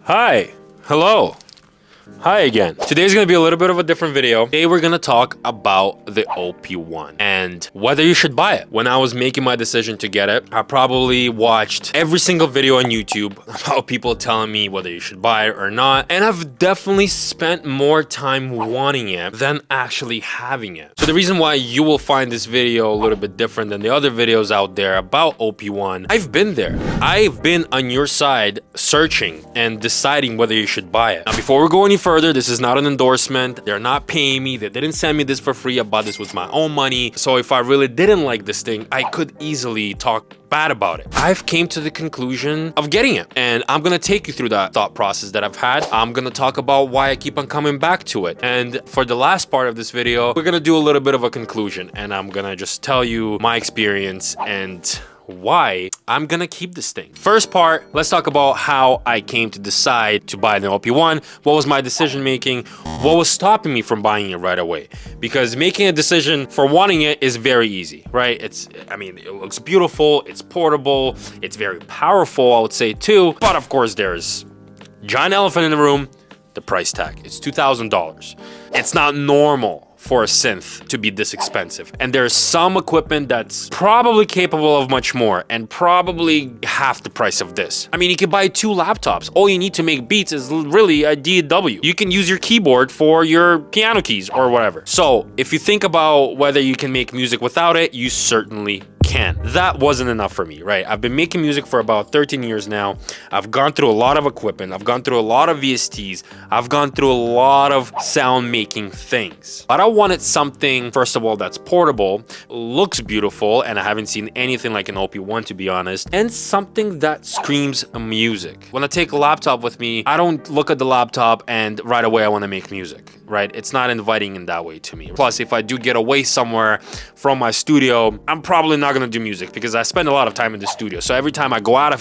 Hi, hello. Hi again. Today's gonna be a little bit of a different video. Today we're gonna talk about the OP-1 and whether you should buy it. When I was making my decision to get it, I probably watched every single video on YouTube about people telling me whether you should buy it or not. And I've definitely spent more time wanting it than actually having it. So the reason why you will find this video a little bit different than the other videos out there about OP-1, I've been there. I've been on your side searching and deciding whether you should buy it. Now, before we go any further, this is not an endorsement. They're not paying me. They didn't send me this for free. I bought this with my own money. So if I really didn't like this thing, I could easily talk bad about it. I've came to the conclusion of getting it, and I'm gonna take you through that thought process that I've had. I'm gonna talk about why I keep on coming back to it. And for the last part of this video, we're gonna do a little bit of a conclusion, and I'm gonna just tell you my experience and why I'm gonna keep this thing. First part, let's talk about how I came to decide to buy the OP-1. What was my decision making? What was stopping me from buying it right away? Because making a decision for wanting it is very easy, right? I mean, it looks beautiful, it's portable, it's very powerful, I would say too. But of course, there's giant elephant in the room, the price tag. It's $2,000. It's not normal for a synth to be this expensive, and there's some equipment that's probably capable of much more and probably half the price of this. I mean, you can buy 2 laptops. All you need to make beats is really a DAW. You can use your keyboard for your piano keys or whatever. So if you think about whether you can make music without it, you certainly can. That wasn't enough for me, right? I've been making music for about 13 years now. I've gone through a lot of equipment. I've gone through a lot of VSTs. I've gone through a lot of sound making things. But I wanted something, first of all, that's portable, looks beautiful, and I haven't seen anything like an OP-1 to be honest, and something that screams music. When I take a laptop with me, I don't look at the laptop and right away I want to make music, right? It's not inviting in that way to me. Plus, if I do get away somewhere from my studio, I'm probably not gonna do music because I spend a lot of time in the studio. So every time I go out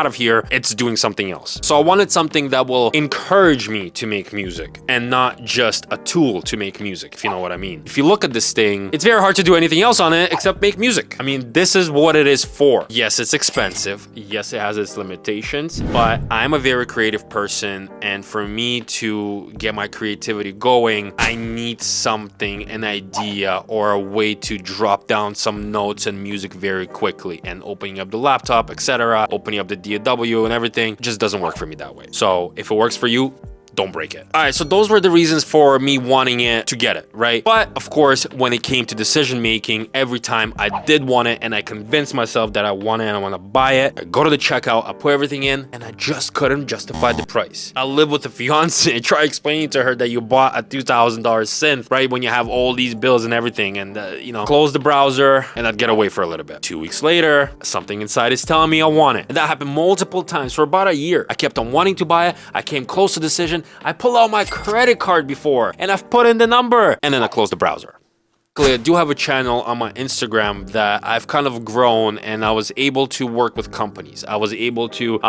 of here, it's doing something else. So I wanted something that will encourage me to make music and not just a tool to make music, if you know what I mean. If you look at this thing, it's very hard to do anything else on it except make music. I mean, this is what it is for. Yes, it's expensive. Yes, it has its limitations, but I'm a very creative person, and for me to get my creativity going, I need something, an idea, or a way to drop down some notes and music very quickly. And opening up the laptop, etc., opening up the DAW and everything just doesn't work for me that way. So if it works for you, don't break it. All right, so those were the reasons for me wanting it to get it, right? But of course, when it came to decision making, every time I did want it and I convinced myself that I want it and I want to buy it, I go to the checkout, I put everything in, and I just couldn't justify the price. I live with a fiance, try explaining to her that you bought a $2,000 synth, right? When you have all these bills and everything, and you know, close the browser and I'd get away for a little bit. 2 weeks later, something inside is telling me I want it. And that happened multiple times for about a year. I kept on wanting to buy it. I came close to decision. I pull out my credit card before and I've put in the number and then I close the browser. I do have a channel on my Instagram that I've kind of grown, and I was able to work with companies. I was able to,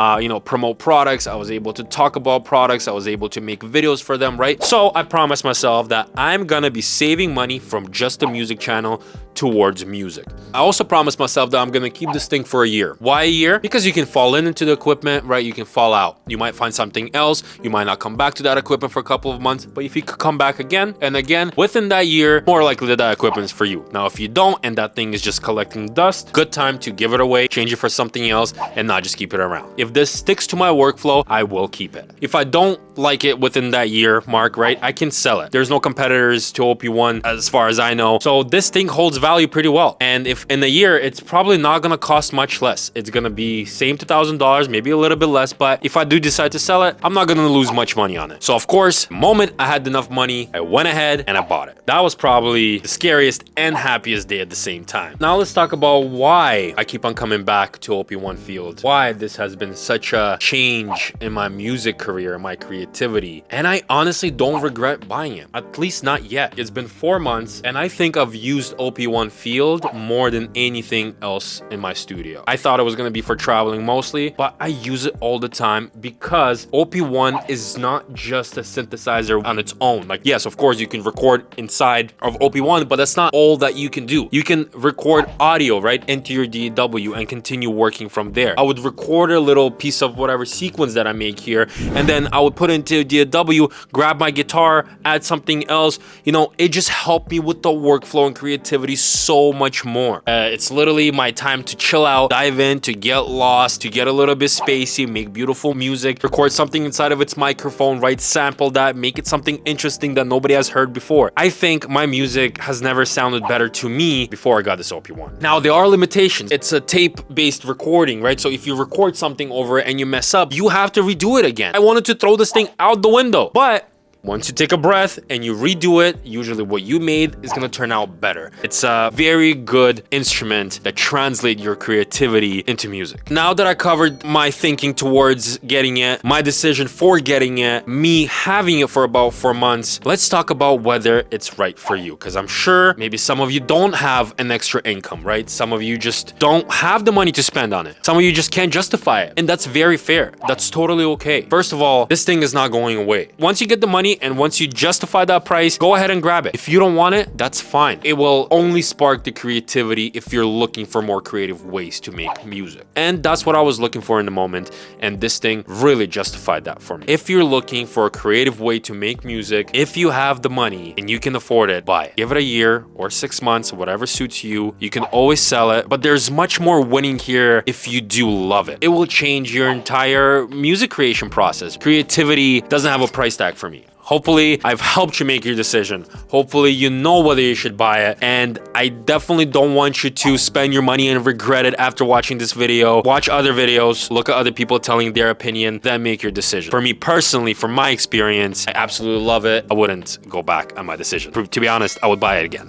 promote products. I was able to talk about products. I was able to make videos for them, right? So I promised myself that I'm gonna be saving money from just a music channel towards music. I also promised myself that I'm gonna keep this thing for a year. Why a year? Because you can fall into the equipment, right? You can fall out. You might find something else. You might not come back to that equipment for a couple of months, but if you could come back again and again, within that year, more likely that equipment is for you. Now, if you don't, and that thing is just collecting dust, good time to give it away, change it for something else, and not just keep it around. If this sticks to my workflow, I will keep it. If I don't like it within that year mark, right, I can sell it. There's no competitors to OP-1 as far as I know. So this thing holds value pretty well. And if in a year, it's probably not gonna cost much less. It's gonna be same $2,000, maybe a little bit less, but if I do decide to sell it, I'm not gonna lose much money on it. So of course, the moment I had enough money, I went ahead and I bought it. That was probably the scariest and happiest day at the same time. Now let's talk about why I keep on coming back to OP-1 Field. Why this has been such a change in my music career and my creativity. And I honestly don't regret buying it. At least not yet. It's been 4 months and I think I've used OP-1 Field more than anything else in my studio. I thought it was gonna be for traveling mostly, but I use it all the time because OP-1 is not just a synthesizer on its own. Like, yes, of course you can record inside of OP-1, but that's not all that you can do. You can record audio, right, into your DAW and continue working from there. I would record a little piece of whatever sequence that I make here, and then I would put it into DAW, grab my guitar, add something else. You know, it just helped me with the workflow and creativity so much more. It's literally my time to chill out, dive in, to get lost, to get a little bit spacey, make beautiful music, record something inside of its microphone, right, sample that, make it something interesting that nobody has heard before. I think my music has never sounded better to me before I got this OP1. Now, there are limitations. It's a tape-based recording, right? So if you record something over it and you mess up, you have to redo it again. I wanted to throw this thing out the window, but once you take a breath and you redo it, usually what you made is gonna turn out better. It's a very good instrument that translates your creativity into music. Now that I covered my thinking towards getting it, my decision for getting it, me having it for about 4 months, let's talk about whether it's right for you. Because I'm sure maybe some of you don't have an extra income, right? Some of you just don't have the money to spend on it. Some of you just can't justify it. And that's very fair. That's totally okay. First of all, this thing is not going away. Once you get the money, and once you justify that price, go ahead and grab it. If you don't want it, that's fine. It will only spark the creativity if you're looking for more creative ways to make music. And that's what I was looking for in the moment, and this thing really justified that for me. If you're looking for a creative way to make music, if you have the money and you can afford it, buy it. Give it a year or 6 months, whatever suits you. You can always sell it, but there's much more winning here if you do love it. It will change your entire music creation process. Creativity doesn't have a price tag for me. Hopefully, I've helped you make your decision. Hopefully, you know whether you should buy it. And I definitely don't want you to spend your money and regret it after watching this video. Watch other videos, look at other people telling their opinion, then make your decision. For me personally, from my experience, I absolutely love it. I wouldn't go back on my decision. To be honest, I would buy it again.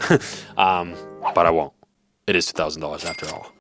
But I won't. It is $2,000 after all.